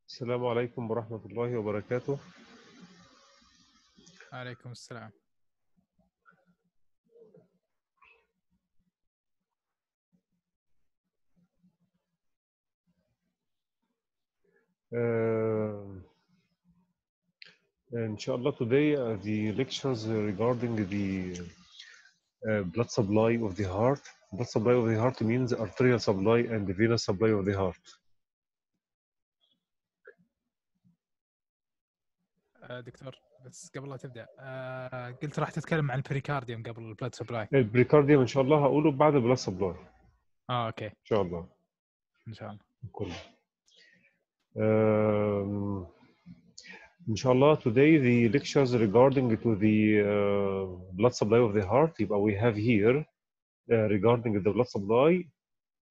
السلام عليكم ورحمة الله وبركاته. عليكم السلام. Inshallah, today the lectures regarding the blood supply of the heart. Blood supply of the heart means arterial supply and the venous supply of the heart. دكتور بس قبل لا تبدأ قلت راح تتكلم عن البريكارديوم قبل البلاد سبلاي. البريكارديوم إن شاء الله هقوله بعد البلاد سبلاي. أوكي. إن شاء الله. إن شاء الله. كله. Inshallah, today the lectures regarding to the blood supply of the heart. We have here regarding the blood supply.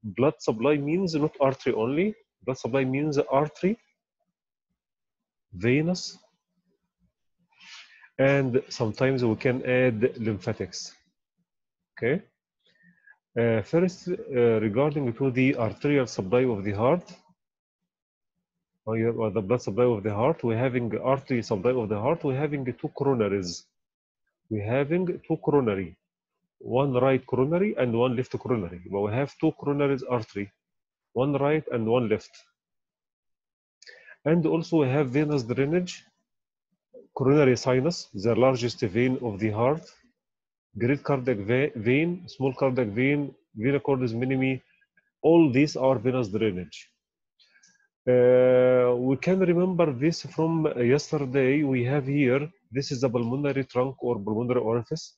Blood supply means not artery only. Blood supply means artery, venous, and sometimes we can add lymphatics. Okay. First, regarding to the arterial supply of the heart, or the blood supply of the heart, we're having artery supply of the heart. We're having two coronaries. We're having two coronary, one right coronary and one left coronary. But we have two coronaries artery, one right and one left. And also we have venous drainage, coronary sinus, the largest vein of the heart, great cardiac vein, small cardiac vein, vena cordis minimi. All these are venous drainage. We can remember this from yesterday. We have here, this is the pulmonary trunk or pulmonary orifice.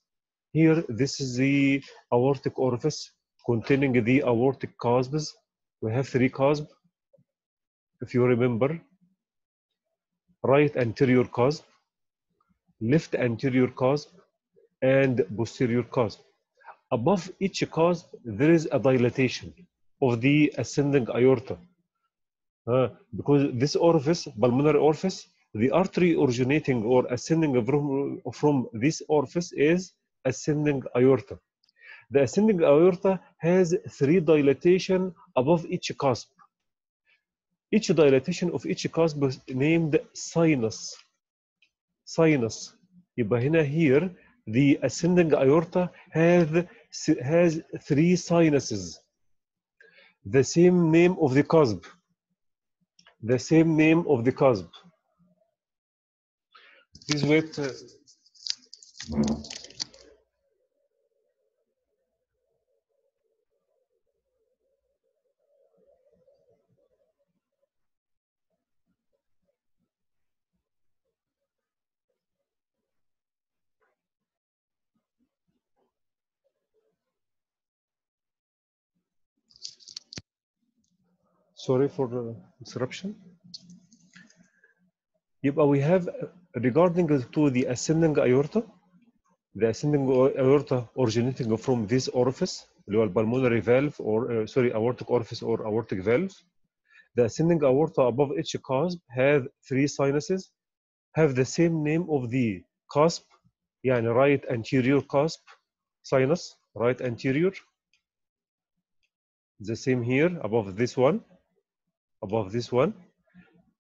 Here, this is the aortic orifice containing the aortic cusps. We have three cusps, if you remember. Right anterior cusp, left anterior cusp, and posterior cusp. Above each cusp, there is a dilatation of the ascending aorta. Because this orifice, pulmonary orifice, the artery originating or ascending from this orifice is ascending aorta. The ascending aorta has three dilatation above each cusp. Each dilatation of each cusp is named sinus. Sinus. يبقى هنا here the ascending aorta has three sinuses. The same name of the cusp. The same name of the cusp. Please wait. Sorry for the interruption. But we have regarding to the ascending aorta, the ascending aorta originating from this orifice, the pulmonary valve or aortic orifice or aortic valve. The ascending aorta above each cusp have three sinuses, have the same name of the cusp, يعني right anterior cusp sinus, right anterior. The same here above this one. Above this one,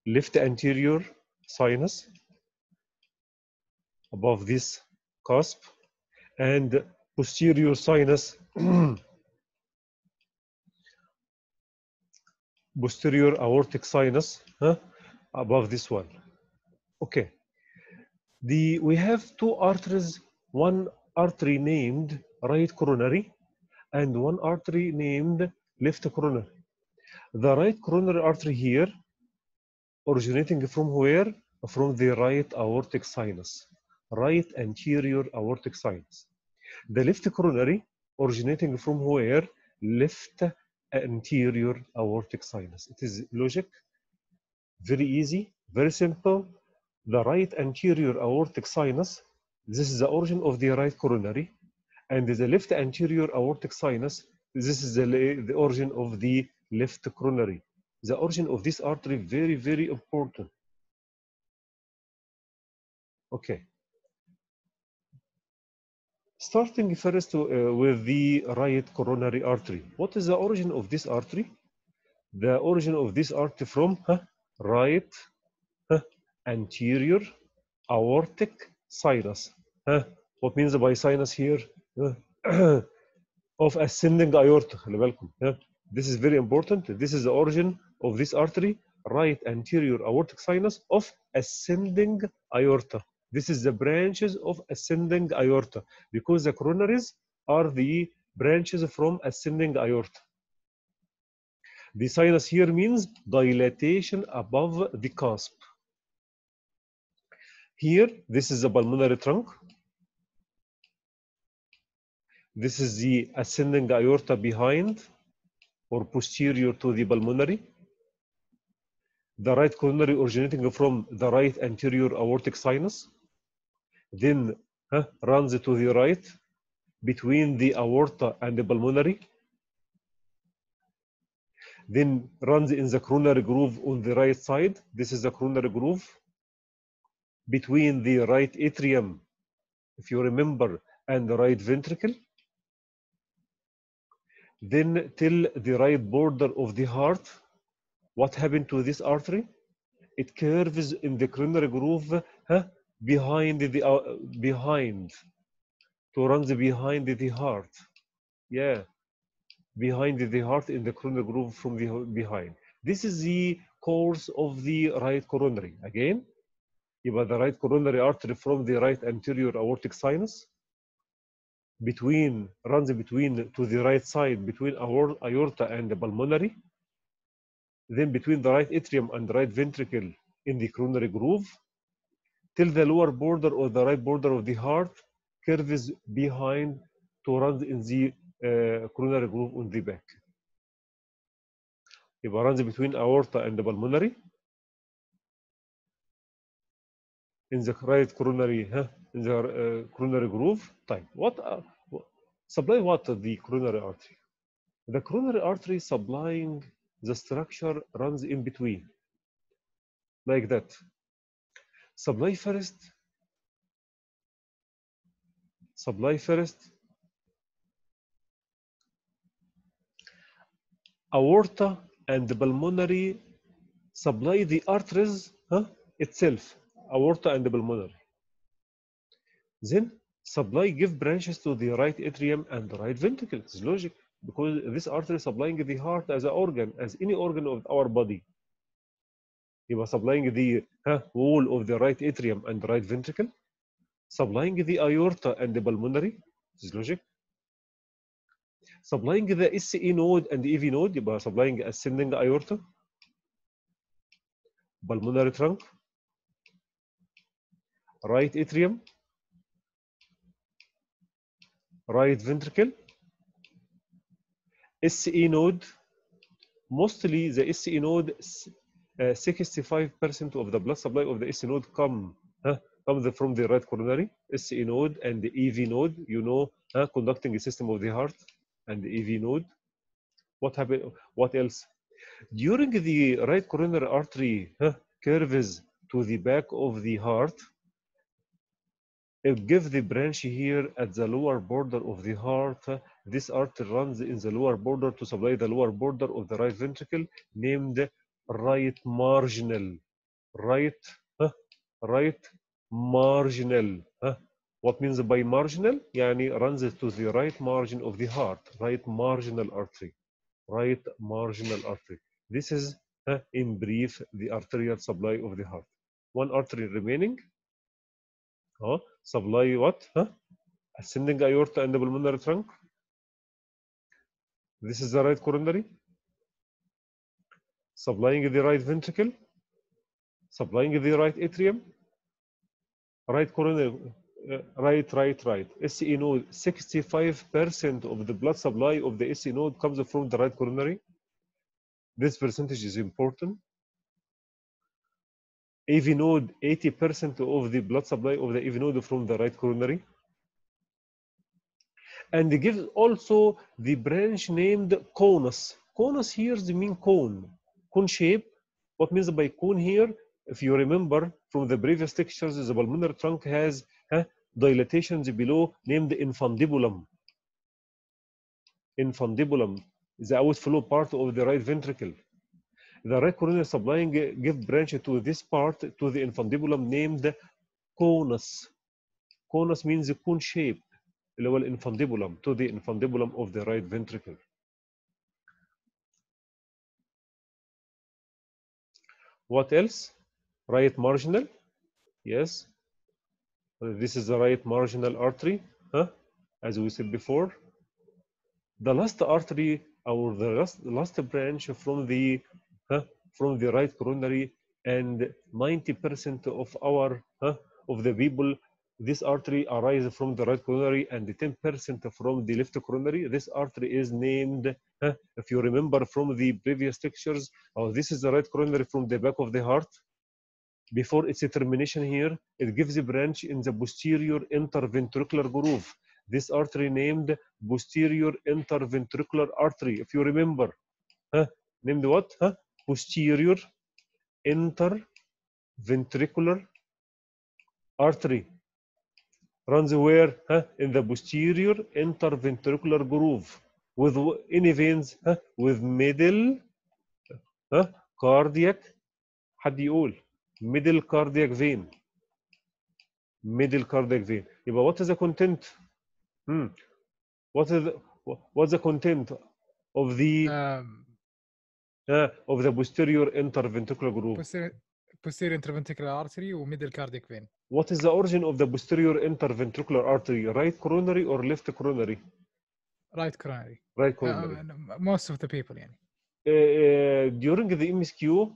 left anterior sinus above this cusp, and posterior sinus posterior aortic sinus above this one. Okay. We have two arteries, one artery named right coronary and one artery named left coronary. The right coronary artery here originating from where? From the right aortic sinus, right anterior aortic sinus. The left coronary originating from where? Left anterior aortic sinus. It is logic, very easy, very simple. The right anterior aortic sinus, this is the origin of the right coronary, and the left anterior aortic sinus, this is the origin of the left coronary. The origin of this artery very, very important. Okay. Starting first with the right coronary artery. What is the origin of this artery? The origin of this artery from right anterior aortic sinus. What means by sinus here? Of ascending aorta. خلي بالكم. This is very important. This is the origin of this artery, right anterior aortic sinus of ascending aorta. This is the branches of ascending aorta because the coronaries are the branches from ascending aorta. The sinus here means dilatation above the cusp. Here, this is the pulmonary trunk. This is the ascending aorta behind or posterior to the pulmonary. The right coronary originating from the right anterior aortic sinus. Then runs to the right between the aorta and the pulmonary. Then runs in the coronary groove on the right side. This is the coronary groove between the right atrium, if you remember, and the right ventricle. Then till the right border of the heart. What happened to this artery? It curves in the coronary groove behind to runs behind the heart. Yeah, behind the heart in the coronary groove from the behind. This is the course of the right coronary. Again, يبقى the right coronary artery from the right anterior aortic sinus runs between to the right side between aorta and the pulmonary. Then between the right atrium and the right ventricle in the coronary groove till the lower border or the right border of the heart curves behind to run in the coronary groove on the back. يبقى runs between aorta and the pulmonary in the right coronary in the coronary groove. طيب supply what the coronary artery? The coronary artery supplying the structure runs in between like that. Supply first aorta and the pulmonary supply the arteries itself, aorta and the pulmonary. Then supply give branches to the right atrium and the right ventricle. It's logic because this artery supplying the heart as an organ, as any organ of our body. You are supplying the wall of the right atrium and the right ventricle, supplying the aorta and the pulmonary. This is logic. Supplying the SE node and the EV node, you are supplying ascending aorta, pulmonary trunk, right atrium, right ventricle, SE node. Mostly the SE node, 65% of the blood supply of the SE node comes from the right coronary. SE node and the EV node, you know, conducting the system of the heart, and the EV node. What happened? What else? During the right coronary artery curves to the back of the heart, it gives the branch here at the lower border of the heart. This artery runs in the lower border to supply the lower border of the right ventricle, named right marginal. Right marginal. What means by marginal? يعني runs to the right margin of the heart. Right marginal artery. Right marginal artery. This is, in brief, the arterial supply of the heart. One artery remaining. Supply what? Ascending aorta and the pulmonary trunk. This is the right coronary. Supplying the right ventricle. Supplying the right atrium. Right coronary. Right. SE node. 65% of the blood supply of the SE node comes from the right coronary. This percentage is important. AV node, 80% of the blood supply of the AV node from the right coronary. And it gives also the branch named conus. Conus here is the mean cone shape. What means by cone here? If you remember from the previous lectures, the pulmonary trunk has dilatations below named infundibulum. Infundibulum, the outflow part of the right ventricle. The right coronary supplying give branch to this part to the infundibulum named conus. Conus means cone shape, اللي هو infundibulum, to the infundibulum of the right ventricle. What else? Right marginal. Yes. This is the right marginal artery, as we said before. The last artery or the last branch from the right coronary, and 90% of our of the people, this artery arises from the right coronary, and 10% from the left coronary. This artery is named, if you remember from the previous lectures, this is the right coronary from the back of the heart. Before its termination here, it gives a branch in the posterior interventricular groove. This artery named posterior interventricular artery, if you remember. Named what? Posterior interventricular artery. Runs where? In the posterior interventricular groove. With any veins? With middle cardiac. حد يقول middle cardiac vein. Middle cardiac vein. يبقى what is the content? What's the content of the posterior interventricular groove? posterior interventricular artery و middle cardiac vein. What is the origin of the posterior interventricular artery? Right coronary or left coronary? Right coronary. Right coronary. Most of the people يعني. During the MSQ,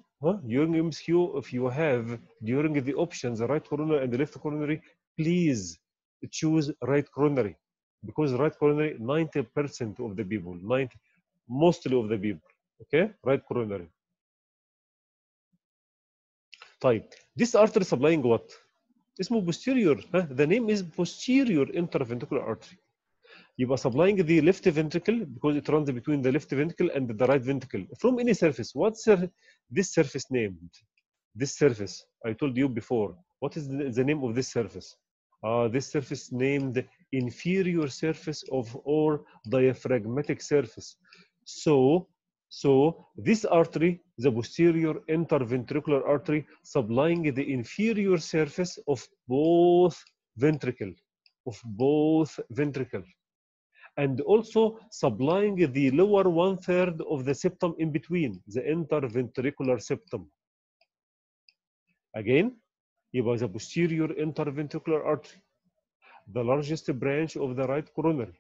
during MSQ, if you have during the options right coronary and the left coronary, please choose right coronary, because right coronary 90% of the people, mostly of the people, okay, right coronary. طيب, this artery supplying what? اسمه posterior. The name is posterior interventricular artery. يبقى supplying the left ventricle because it runs between the left ventricle and the right ventricle from any surface. What's this surface named? This surface, I told you before. What is the name of this surface? This surface named inferior surface of or diaphragmatic surface. So this artery, the posterior interventricular artery, supplying the inferior surface of both ventricle, and also supplying the lower 1/3 of the septum in between, the interventricular septum. Again, يبقى the posterior interventricular artery, the largest branch of the right coronary,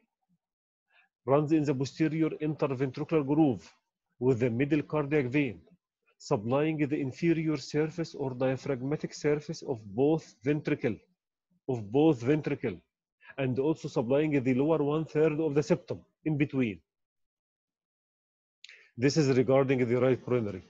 runs in the posterior interventricular groove with the middle cardiac vein, supplying the inferior surface or diaphragmatic surface of both ventricle, and also supplying the lower 1/3 of the septum in between. This is regarding the right coronary.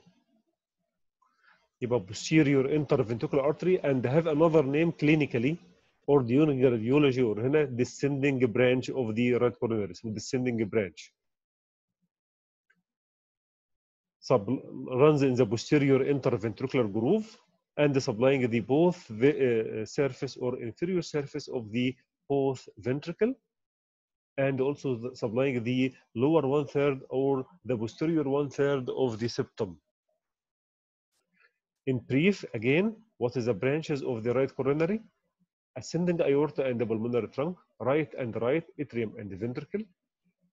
يبقى posterior interventricular artery, and have another name clinically or during radiology or هنا descending branch of the right coronary, so descending branch. Runs in the posterior interventricular groove and supplying the both surface or inferior surface of the both ventricle, and also supplying the lower 1/3 or the posterior 1/3 of the septum. In brief, again, what is the branches of the right coronary? Ascending aorta and the pulmonary trunk, right atrium and the ventricle,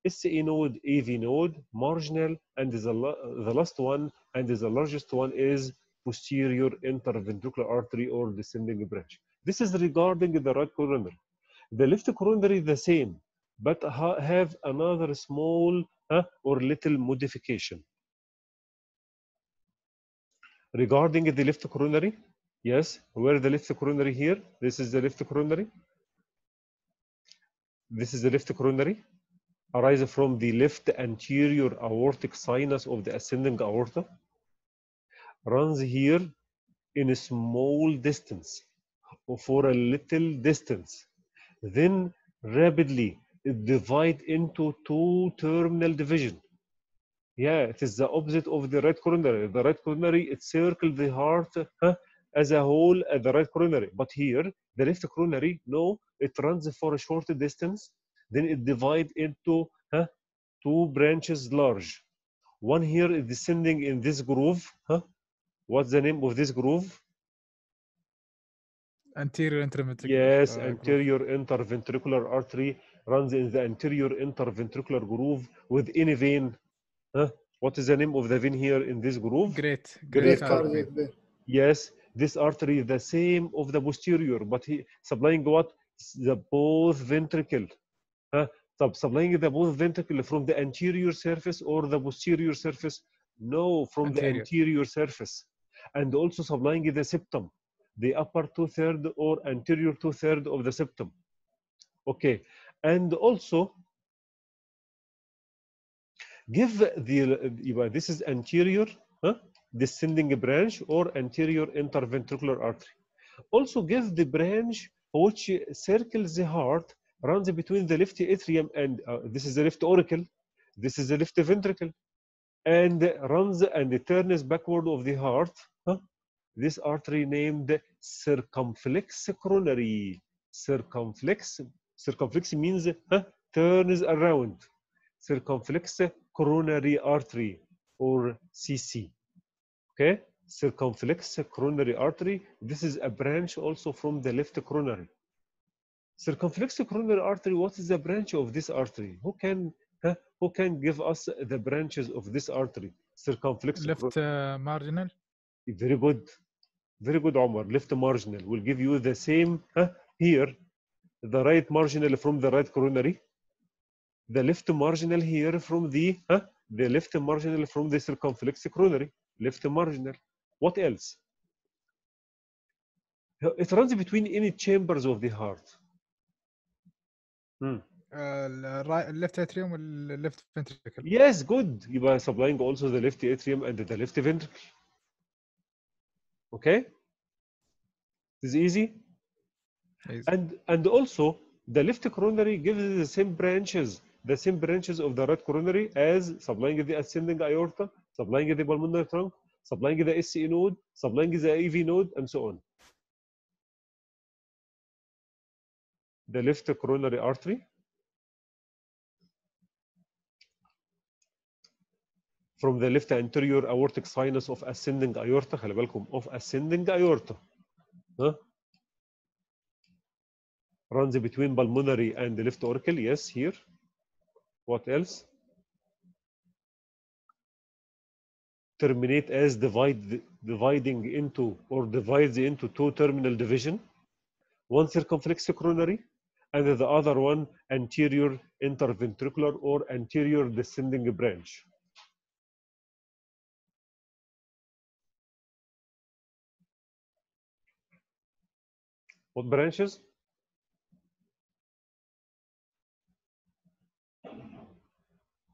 SE node, AV node, marginal, and the last one and the largest one is posterior interventricular artery or descending branch. This is regarding the right coronary. The left coronary the same, but have another small or little modification. Regarding the left coronary, yes, where the left coronary here? This is the left coronary. This is the left coronary. Arises from the left anterior aortic sinus of the ascending aorta. Runs here in a small distance or for a little distance. Then rapidly it divides into two terminal division. Yeah, it is the opposite of the right coronary. The right coronary, it circles the heart as a whole at the right coronary. But here, the left coronary, no, it runs for a short distance, then it divides into two branches large. One here is descending in this groove. What's the name of this groove? Anterior interventricular. Yes, groove. anterior interventricular artery runs in the anterior interventricular groove with any vein. What is the name of the vein here in this groove? Great cardiac vein. Yes, this artery is the same of the posterior, but he supplying what? The both ventricle. Supplying the both ventricle from the anterior surface or the posterior surface? No, from the anterior surface. And also supplying the septum, the upper 2/3 or anterior 2/3 of the septum. Okay, and also give the this is anterior descending branch or anterior interventricular artery. Also give the branch which circles the heart, runs between the left atrium and this is the left auricle, this is the left ventricle, and runs and turns backward of the heart. This artery named circumflex coronary. Circumflex means turns around. Circumflex coronary artery or CC. Okay, circumflex coronary artery. This is a branch also from the left coronary. Circumflex coronary artery. What is the branch of this artery? Who can give us the branches of this artery? Circumflex left marginal. Very good. Very good, Omar. Left marginal will give you the same here. The right marginal from the right coronary. The left marginal here from the left marginal from the circumflex coronary. Left marginal. What else? It runs between any chambers of the heart. Left atrium and left ventricle. Yes, good. You are supplying also the left atrium and the left ventricle. Okay? This is easy. And also the left coronary gives the same branches of the right coronary as supplying the ascending aorta, supplying the pulmonary trunk, supplying the SE node, supplying the AV node, and so on. The left coronary artery from the left anterior aortic sinus of ascending aorta. خلي بالكم of ascending aorta. Runs between pulmonary and the left auricle. Yes, here. What else? Terminate as dividing into or divides into two terminal division. One circumflex coronary and the other one anterior interventricular or anterior descending branch. What branches?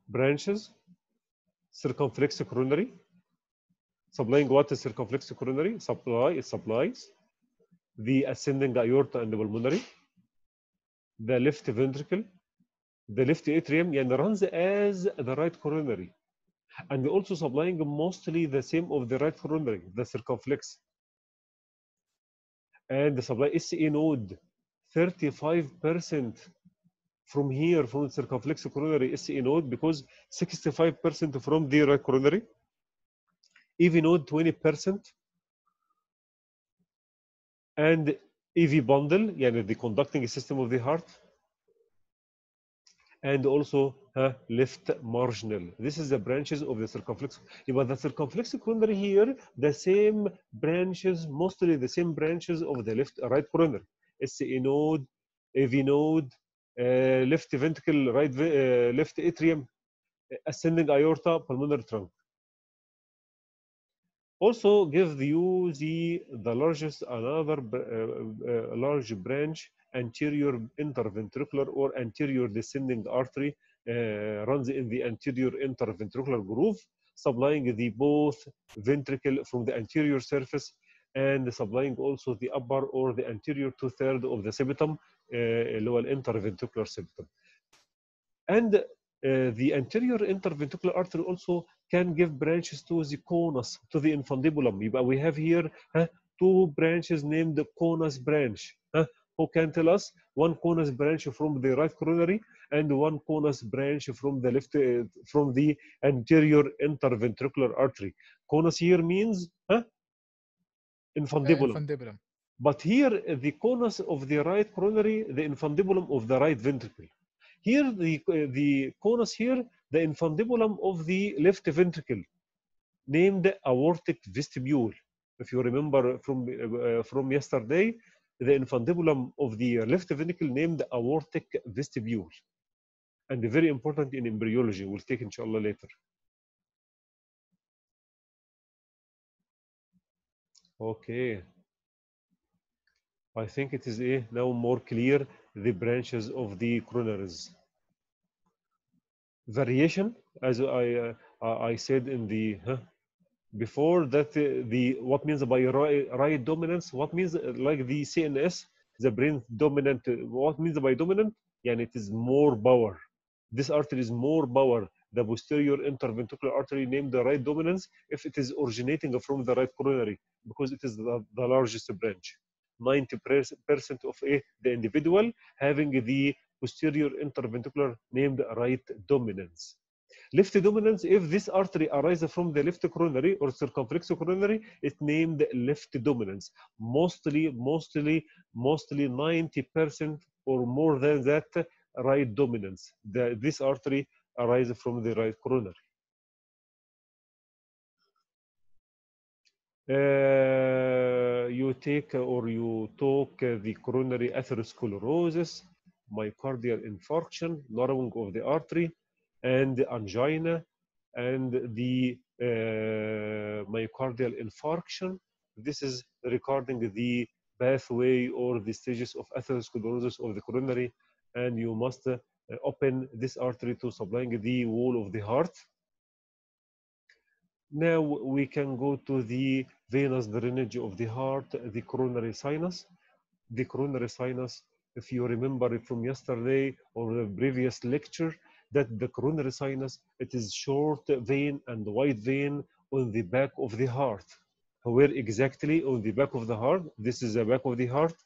Branches. Circumflex coronary. Supplying what is circumflex coronary? It supplies the ascending aorta and the pulmonary, the left ventricle, the left atrium, and runs as the right coronary. And also supplying mostly the same of the right coronary, the circumflex. And the supply SE node, 35% from here, from the circumflex coronary SE node, because 65% from the right coronary. EV node, 20%. And EV bundle, the conducting system of the heart. And also left marginal. This is the branches of the circumflex. But the circumflex coronary here, the same branches, mostly the same branches of the right coronary. SE node, AV node, left ventricle, left atrium, ascending aorta, pulmonary trunk. Also give you the largest, another large branch, anterior interventricular or anterior descending artery, runs in the anterior interventricular groove, supplying the both ventricle from the anterior surface and supplying also the upper or the anterior 2/3 of the septum, lower interventricular septum. And the anterior interventricular artery also can give branches to the conus, to the infundibulum. We have here two branches named the conus branch. Who can tell us? One conus branch from the right coronary and one conus branch from the left, from the anterior interventricular artery. Conus here means infundibulum. infundibulum. But here, the conus of the right coronary, the infundibulum of the right ventricle. Here, the conus here, the infundibulum of the left ventricle, named aortic vestibule. If you remember from yesterday, the infundibulum of the left ventricle named aortic vestibule. And very important in embryology. We'll take inshallah later. Okay. I think it is now more clear the branches of the coronaries. Variation, as I said in the before that, the what means by right dominance? What means like the CNS, the brain dominant? What means by dominant? Yani it is more power. This artery is more power. The posterior interventricular artery named the right dominance if it is originating from the right coronary because it is the largest branch. 90% of the individual having the posterior interventricular named right dominance. Left dominance, if this artery arises from the left coronary or circumflex coronary, it's named left dominance. Mostly 90% or more than that right dominance. This artery arises from the right coronary. You take or you talk the coronary atherosclerosis, myocardial infarction, narrowing of the artery, and angina, and the myocardial infarction. This is regarding the pathway or the stages of atherosclerosis of the coronary, and you must open this artery to supplying the wall of the heart. Now we can go to the venous drainage of the heart, the coronary sinus. The coronary sinus, if you remember from yesterday or the previous lecture, that the coronary sinus, it is short vein and wide vein on the back of the heart. Where exactly on the back of the heart? This is the back of the heart.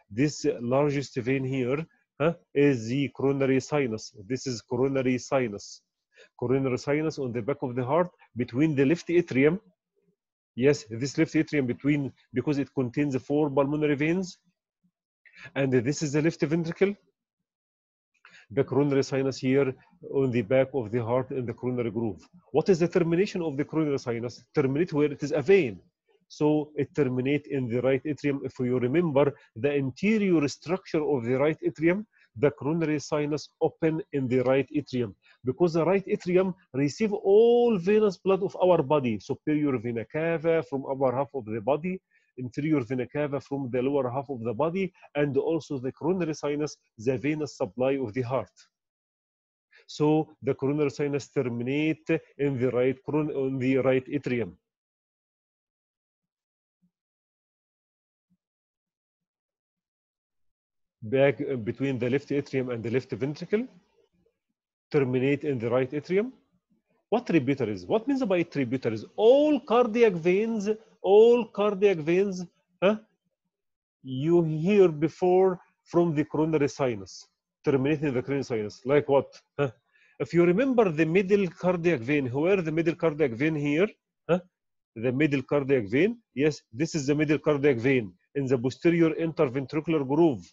This largest vein here is the coronary sinus. This is coronary sinus. Coronary sinus on the back of the heart between the left atrium. Yes, this left atrium between, because it contains 4 pulmonary veins. And this is the left ventricle. The coronary sinus here on the back of the heart in the coronary groove. What is the termination of the coronary sinus? Terminate where it is a vein. So it terminates in the right atrium. If you remember the anterior structure of the right atrium, the coronary sinus open in the right atrium because the right atrium receive all venous blood of our body, superior vena cava from upper half of the body, inferior vena cava from the lower half of the body, and also the coronary sinus, the venous supply of the heart. So the coronary sinus terminate in the right atrium. Back between the left atrium and the left ventricle, terminate in the right atrium. What tributaries? What means by tributaries? All cardiac veins, you hear before from the coronary sinus, terminating the coronary sinus. Like what? If you remember the middle cardiac vein, where the middle cardiac vein here? The middle cardiac vein, yes, this is the middle cardiac vein in the posterior interventricular groove.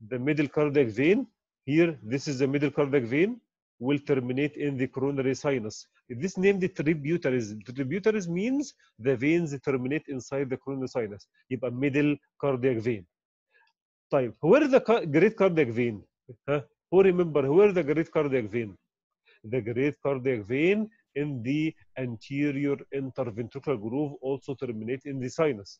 The middle cardiac vein here, this is the middle cardiac vein, will terminate in the coronary sinus. This named the tributaries. Tributaries means the veins terminate inside the coronary sinus. يبقى middle cardiac vein. طيب, where is the great cardiac vein? Who remember where the great cardiac vein? The great cardiac vein in the anterior interventricular groove also terminate in the sinus.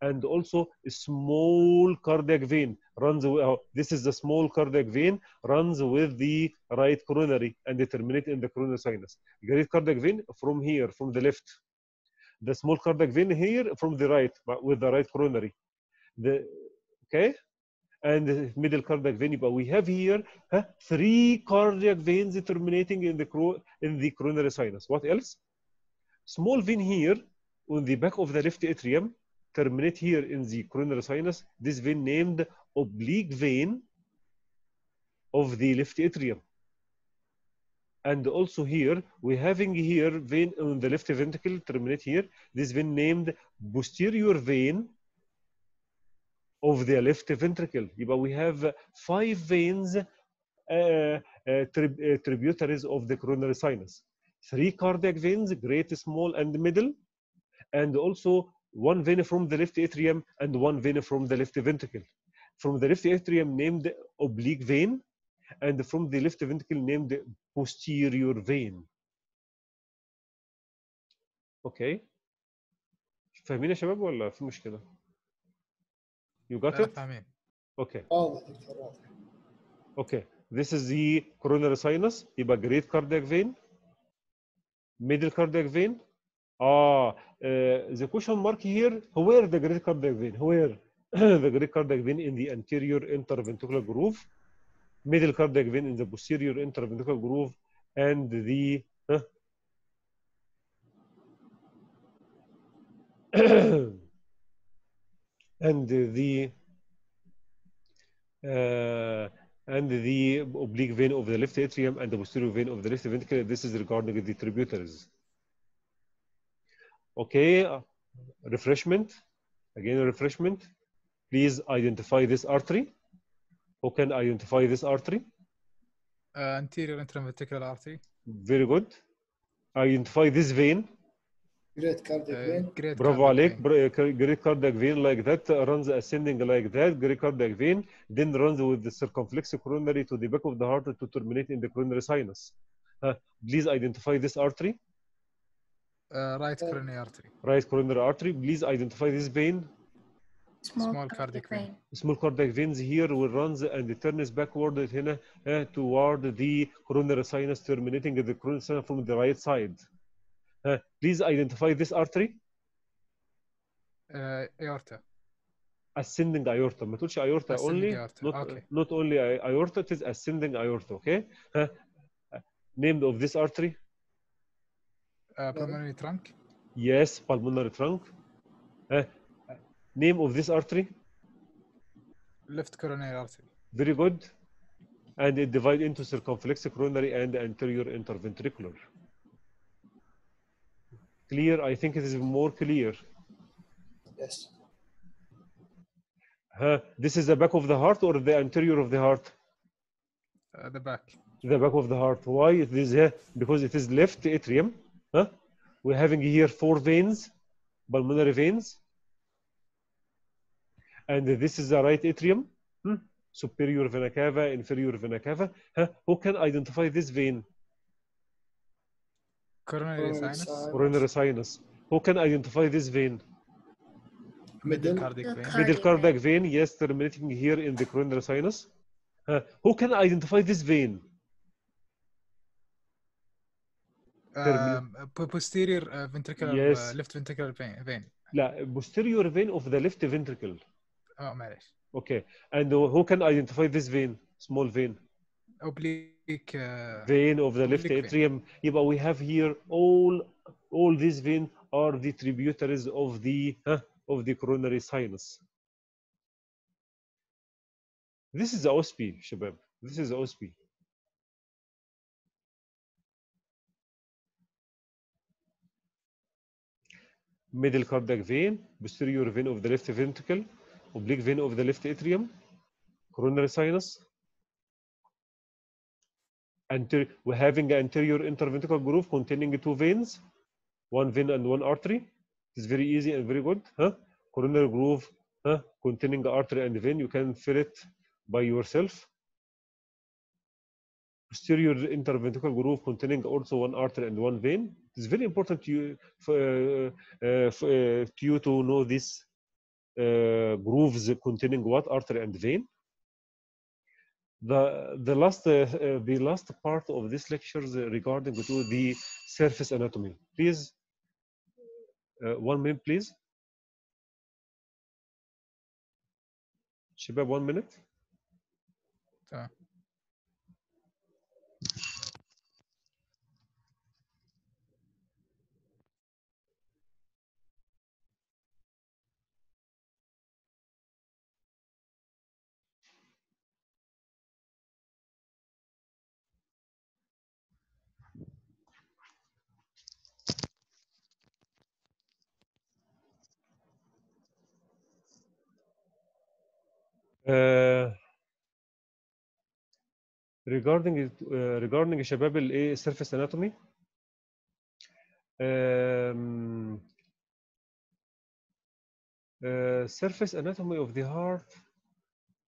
And also a small cardiac vein runs with, this is the small cardiac vein, runs with the right coronary and they terminate in the coronary sinus. Great cardiac vein from here, from the left. The small cardiac vein here from the right, with the right coronary. Okay? And the middle cardiac vein, but we have here 3 cardiac veins terminating in the coronary sinus. What else? Small vein here on the back of the left atrium, terminate here in the coronary sinus. This vein named oblique vein of the left atrium. And also here, we're having here vein on the left ventricle, terminate here. This vein named posterior vein of the left ventricle. But we have 5 veins tributaries of the coronary sinus. 3 cardiac veins, great, small, and middle. And also 1 vein from the left atrium and 1 vein from the left ventricle. From the left atrium named oblique vein, and from the left ventricle named posterior vein. اوكي فاهمين يا شباب ولا في مشكله؟ You got لا it? فاهمين. Okay. واضح دكتور واضح. Okay. This is the coronary sinus. يبقى great cardiac vein, middle cardiac vein. The question mark here, where the great cardiac vein? Where the great cardiac vein? In the anterior interventricular groove, middle cardiac vein in the posterior interventricular groove, and the and the oblique vein of the left atrium and the posterior vein of the left ventricle. This is regarding the tributaries. Okay, refreshment. Again, refreshment. Please identify this artery. Who can identify this artery? Anterior interventricular artery. Very good. Identify this vein. Great cardiac vein. Great Bravo cardiac عليك. vein. Great cardiac vein like that runs ascending like that. Great cardiac vein then runs with the circumflex coronary to the back of the heart to terminate in the coronary sinus. Please identify this artery. Right coronary artery. Right coronary artery. Please identify this vein. Small cardiac vein. Small cardiac veins here will runs and it turns backward هنا toward the coronary sinus, terminating the coronary sinus from the right side. Please identify this artery. Aorta. Ascending aorta. ما تقولش aorta Ascending only. aorta. Okay. Not only aorta, it is ascending aorta. Okay. Name of this artery. Pulmonary trunk. Yes, pulmonary trunk. Name of this artery. Left coronary artery. Very good. And it divides into circumflex coronary and anterior interventricular. Clear? I think it is more clear. Yes. This is the back of the heart or the anterior of the heart? The back. The back of the heart. Why it is here? Because it is left atrium. We're having here 4 veins, pulmonary veins. And this is the right atrium. Superior vena cava, inferior vena cava. Who can identify this vein? Coronary sinus. Coronary sinus. Who can identify this vein? Middle cardiac vein. Middle cardiac vein, yes, terminating here in the coronary sinus. Who can identify this vein? Posterior ventricular. Yes. Left ventricular vein. لا, posterior vein of the left ventricle. معلش. Okay. And who can identify this vein? Small vein. Oblique. Vein of the left oblique atrium. But we have here all these veins are the tributaries of the coronary sinus. This is the OSP, شباب. This is the OSP. Middle cardiac vein, posterior vein of the left ventricle, oblique vein of the left atrium, coronary sinus. We're having an anterior interventricular groove containing 2 veins, 1 vein and 1 artery. It's very easy and very good. Coronary groove containing the artery and vein. You can fill it by yourself. Posterior interventricular groove containing also 1 artery and 1 vein. It's very important to you to know these grooves containing what artery and vein. The last part of this lecture is regarding to the surface anatomy. Please, 1 minute, please. شباب 1 minute. تمام. Uh, regarding شباب الايه surface anatomy. Surface anatomy of the heart.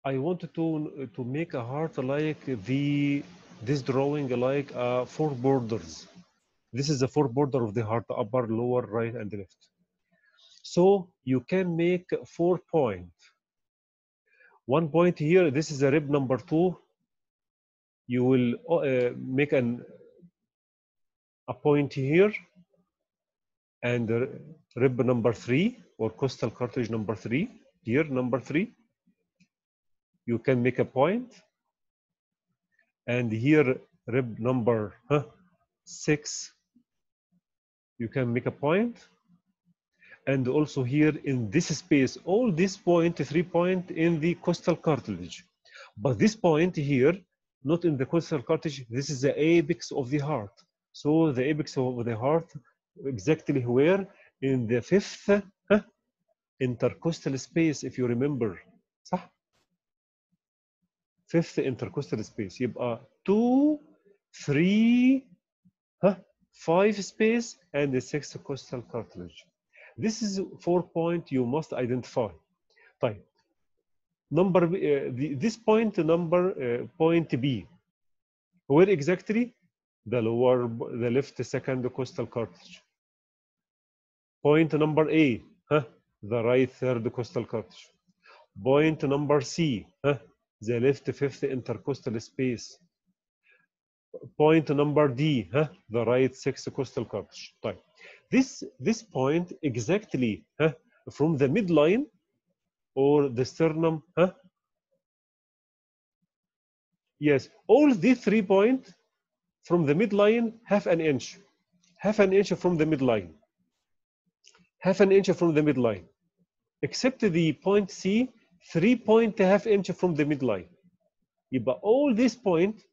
I wanted to make a heart like this drawing, like four borders. This is the four border of the heart: upper, lower, right, and left. So you can make 4 points. 1 point here. This is a rib number 2. You will make a point here, and rib number 3 or costal cartilage number 3 here, number 3. You can make a point, and here rib number 6. You can make a point, and also here in this space, all this point, 3 point in the costal cartilage. But this point here, not in the costal cartilage, this is the apex of the heart. So the apex of the heart, exactly where? In the 5th intercostal space, if you remember. صح؟ 5th intercostal space. يبقى 2, 3, 5 space, and the 6th costal cartilage. This is 4 point you must identify. طيب. Number this point number point B. Where exactly? The left second costal cartilage. Point number A, the right third costal cartilage. Point number C, the left fifth intercostal space. Point number D, the right sixth costal cartilage. طيب. This point exactly from the midline or the sternum. Yes, all these 3 points from the midline half an inch from the midline, half an inch from the midline, except the point C, 3.5 inch from the midline. يبقى all these points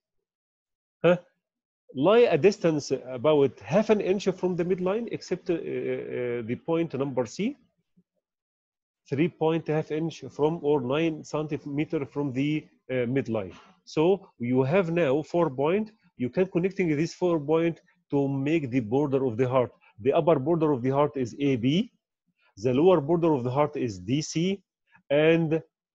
lie a distance about half an inch from the midline, except the point number C, 3.5 inch from or 9 centimeter from the midline. So you have now 4 points. You can connecting these 4 points to make the border of the heart. The upper border of the heart is AB, the lower border of the heart is DC, and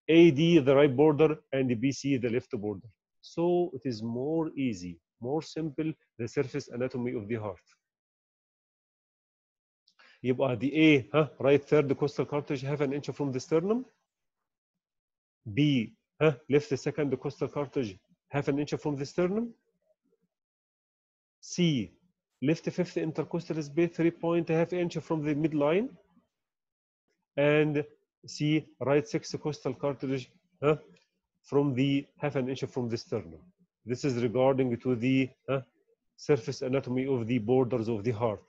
AD the right border, and BC the left border. So it is more easy, more simple, the surface anatomy of the heart. يبقى the A, right third costal cartilage, half an inch from the sternum. B, left second costal cartilage, half an inch from the sternum. C, left fifth intercostal space, 3.5 inch from the midline. And C, right sixth costal cartilage from the half an inch from the sternum. This is regarding to the surface anatomy of the borders of the heart.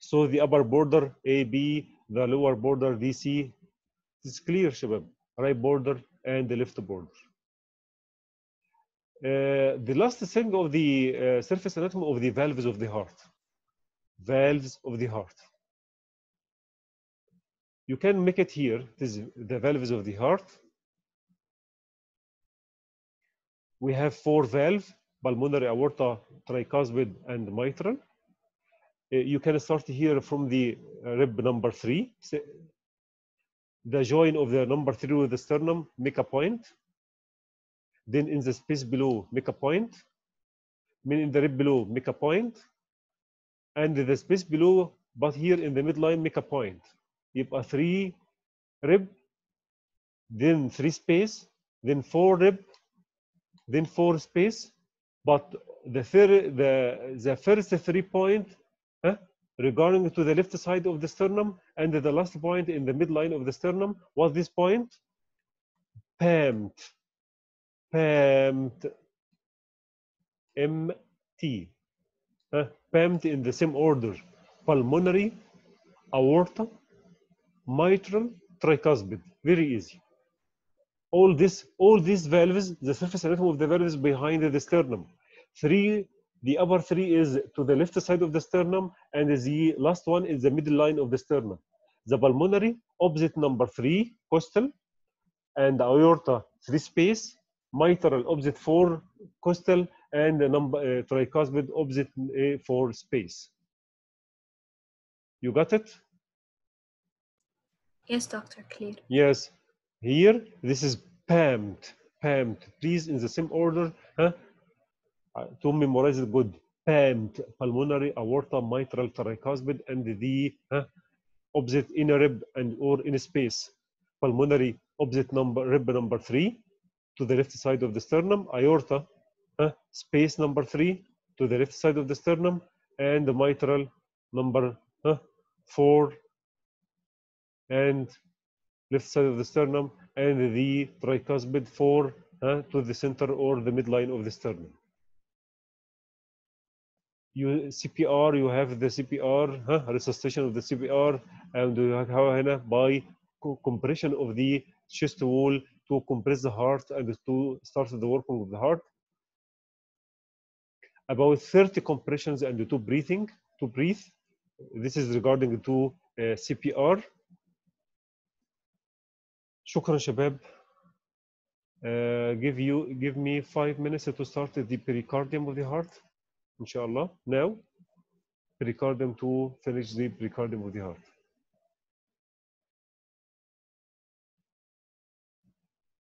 So the upper border AB, the lower border DC. It's clear, شباب. Right border and the left border. The last thing of the surface anatomy of the valves of the heart. Valves of the heart. You can make it here. This is the valves of the heart. We have 4 valves: pulmonary, aorta, tricuspid, and mitral. You can start here from the rib number 3. The join of the number 3 with the sternum, make a point. Then in the space below, make a point. Then in the rib below, make a point. And the space below, but here in the midline, make a point. يبقى 3 rib, then 3 space, then 4 rib, then 4 space. But the first 3 point regarding to the left side of the sternum, and the last point in the midline of the sternum was this point, PAMT, MT, PAMT in the same order: pulmonary, aorta, mitral, tricuspid. Very easy. All these valves, the surface anatomy of the valves behind the sternum. 3, the upper 3 is to the left side of the sternum, and the last one is the middle line of the sternum. The pulmonary, opposite number 3 costal, and aorta 3 space, mitral opposite 4 costal, and tricuspid opposite 4 space. You got it? Yes, doctor, clear. Yes. Here, this is PAMT. PAMT. Please, in the same order, huh? To memorize it good. PAMT, pulmonary, aorta, mitral, tricuspid, and the opposite inner rib and or in space. Pulmonary, opposite rib number 3 to the left side of the sternum. Aorta, space number 3 to the left side of the sternum, and the mitral number 4 and left side of the sternum, and the tricuspid 4 to the center or the midline of the sternum. CPR, you have the CPR, resuscitation of the CPR, and you have هنا by compression of the chest wall to compress the heart and to start the working of the heart. About 30 compressions and to breathing, to breathe. This is regarding to CPR. شكرا شباب. Give me 5 minutes to start the pericardium of the heart. Inshallah. Now, pericardium to finish the pericardium of the heart.